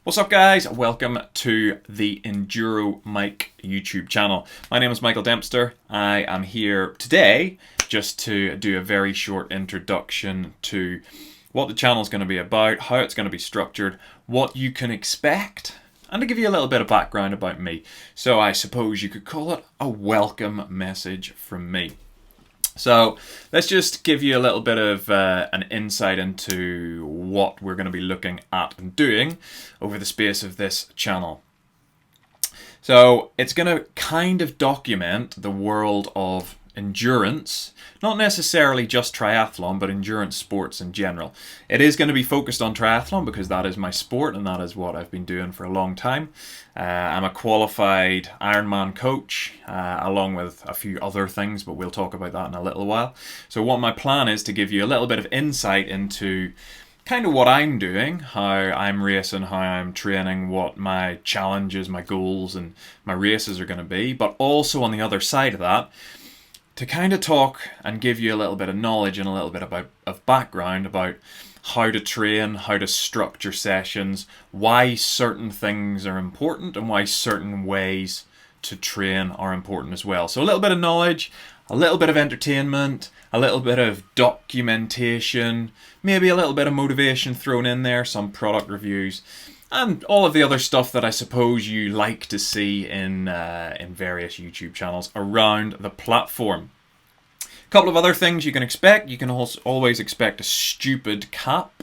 What's up guys? Welcome to the Enduromike YouTube channel. My name is Michael Dempster. I am here today just to do a very short introduction to what the channel is going to be about, how it's going to be structured, what you can expect, and to give you a little bit of background about me. So I suppose you could call it a welcome message from me. So let's just give you a little bit of an insight into what we're going to be looking at and doing over the space of this channel. So it's going to kind of document the world of endurance, not necessarily just triathlon, but endurance sports in general. It is going to be focused on triathlon because that is my sport and that is what I've been doing for a long time. I'm a qualified Ironman coach, along with a few other things, but we'll talk about that in a little while. So what my plan is to give you a little bit of insight into kind of what I'm doing, how I'm racing, how I'm training, what my challenges, my goals and my races are going to be, but also on the other side of that, to kind of talk and give you a little bit of knowledge and a little bit of background about how to train, how to structure sessions, why certain things are important and why certain ways to train are important as well. So a little bit of knowledge, a little bit of entertainment, a little bit of documentation, maybe a little bit of motivation thrown in there, some product reviews, and all of the other stuff that I suppose you like to see in various YouTube channels around the platform. A couple of other things you can expect. You can also always expect a stupid cap,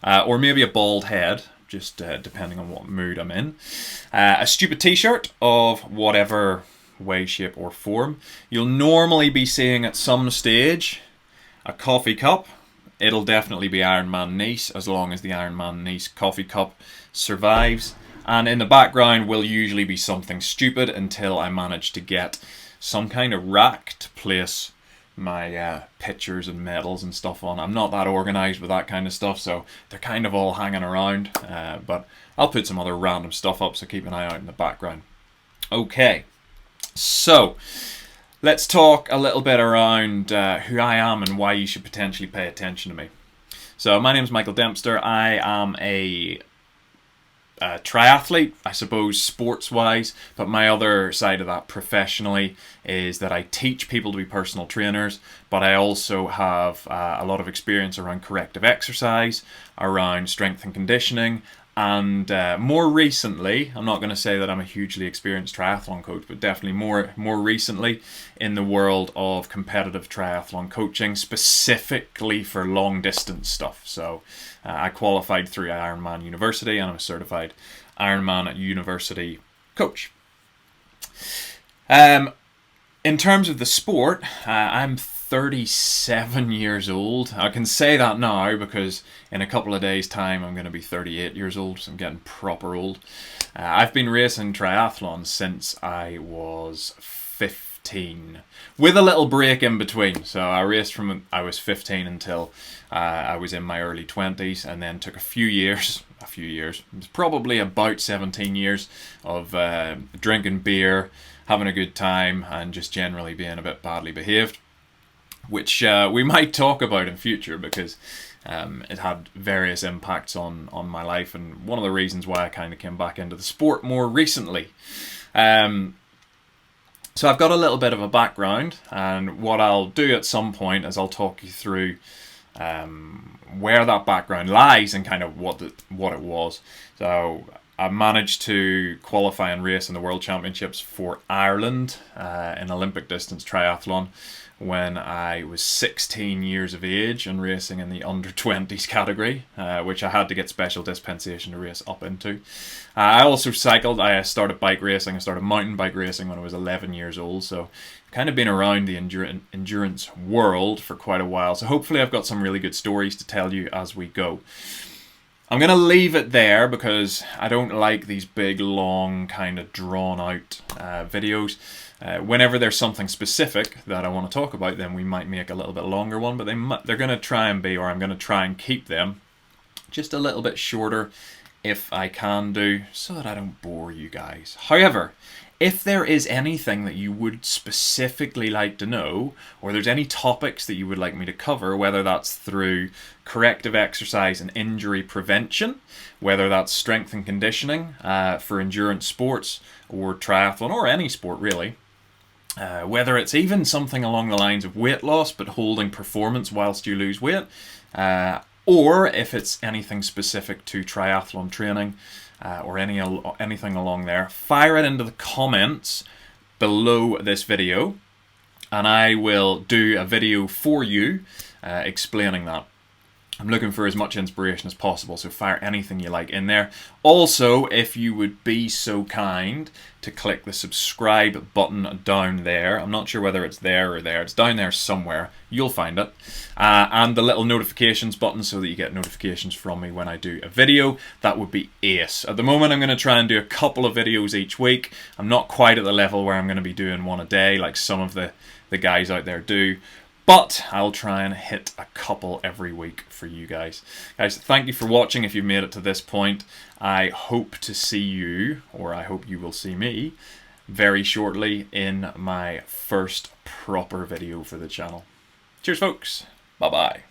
or maybe a bald head, just depending on what mood I'm in. A stupid t-shirt of whatever way, shape or form. You'll normally be seeing at some stage a coffee cup. It'll definitely be Ironman Nice, as long as the Ironman Nice coffee cup survives. And in the background will usually be something stupid until I manage to get some kind of rack to place my pictures and medals and stuff on. I'm not that organised with that kind of stuff, so they're kind of all hanging around. But I'll put some other random stuff up, so keep an eye out in the background. Okay, so let's talk a little bit around who I am and why you should potentially pay attention to me. So my name is Michael Dempster. I am a triathlete, I suppose, sports-wise, but my other side of that professionally is that I teach people to be personal trainers, but I also have a lot of experience around corrective exercise, around strength and conditioning, and more recently, I'm not going to say that I'm a hugely experienced triathlon coach, but definitely more recently in the world of competitive triathlon coaching, specifically for long distance stuff. So I qualified through Ironman University and I'm a certified Ironman University coach. In terms of the sport, I'm 37 years old. I can say that now because in a couple of days' time I'm going to be 38 years old, so I'm getting proper old. I've been racing triathlon since I was 15, with a little break in between. So I raced from I was 15 until I was in my early 20s, and then took a few years, it was probably about 17 years of drinking beer, having a good time, and just generally being a bit badly behaved, which we might talk about in future because it had various impacts on my life, and one of the reasons why I kind of came back into the sport more recently. So I've got a little bit of a background, and what I'll do at some point is I'll talk you through where that background lies and kind of what it was. So I managed to qualify and race in the World Championships for Ireland in Olympic distance triathlon when I was 16 years of age and racing in the under-20s category, which I had to get special dispensation to race up into. I also cycled. I started bike racing. I started mountain bike racing when I was 11 years old, so kind of been around the endurance world for quite a while. So hopefully I've got some really good stories to tell you as we go. I'm going to leave it there because I don't like these big, long, kind of drawn-out videos. Whenever there's something specific that I want to talk about, then we might make a little bit longer one, but they're going to try and be, or I'm going to try and keep them just a little bit shorter if I can do, so that I don't bore you guys. However, If there is anything that you would specifically like to know, or there's any topics that you would like me to cover, whether that's through corrective exercise and injury prevention, whether that's strength and conditioning for endurance sports or triathlon or any sport really, whether it's even something along the lines of weight loss but holding performance whilst you lose weight, or if it's anything specific to triathlon training, or anything along there, fire it into the comments below this video, and I will do a video for you explaining that. I'm looking for as much inspiration as possible, so fire anything you like in there. Also, if you would be so kind to click the subscribe button down there. I'm not sure whether it's there or there. It's down there somewhere. You'll find it. And the little notifications button so that you get notifications from me when I do a video. That would be ace. At the moment, I'm going to try and do a couple of videos each week. I'm not quite at the level where I'm going to be doing one a day like some of the guys out there do. But I'll try and hit a couple every week for you guys. Guys, thank you for watching if you've made it to this point. I hope to see you, or I hope you will see me, very shortly in my first proper video for the channel. Cheers, folks. Bye-bye.